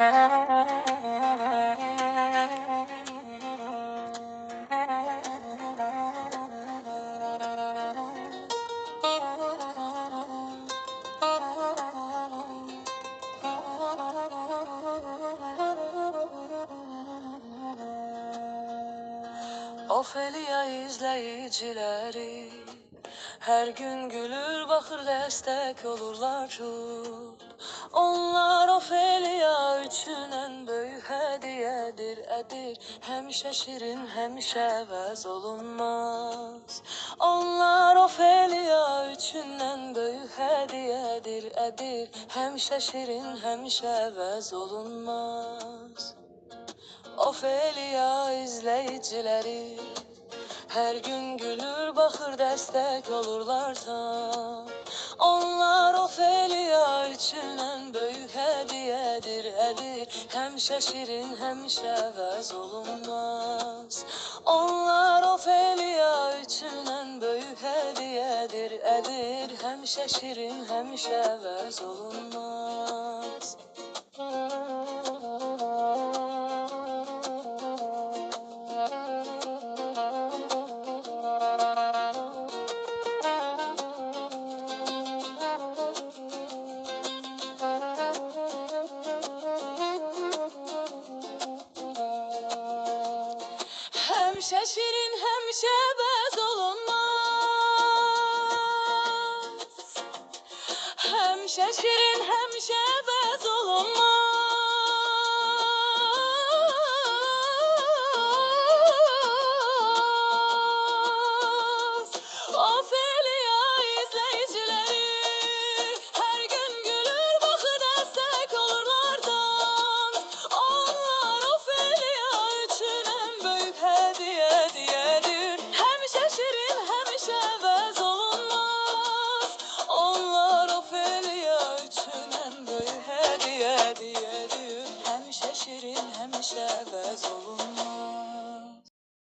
Ofelia izleyicileri her gün gülür bakır destek olurlar tut. Onlar Ofelia üçün en büyük hediyedir edir. Həmişə şirin, həmişə əvəz olunmaz. Onlar Ofelia üçün en büyük hediyedir edir. Həmişə şirin, həmişə əvəz olunmaz. Ofelia izleyicileri her gün gülür bakır destek olurlar tam. Onlar Ofelia üçün en büyük hediyedir edir. Həmişə şirin, həmişə əvəz olunmaz. Onlar Ofelia üçün en büyük hediyedir edir. Həmişə şirin, həmişə əvəz olunmaz. Həmişə şirin, həmişə əvəz olunmaz. Həmişə şirin, həmişə əvəz olunmaz. Ofelia izleyicileri her gün gülür bakır destek olurlardan. Onlar Ofelia üçün en büyük hediyedir. Həmişə şirin, həmişə əvəz olunmaz. Onlar Ofelia üçün en büyük hediyedir. Həmişə şirin, həmişə əvəz olunmaz.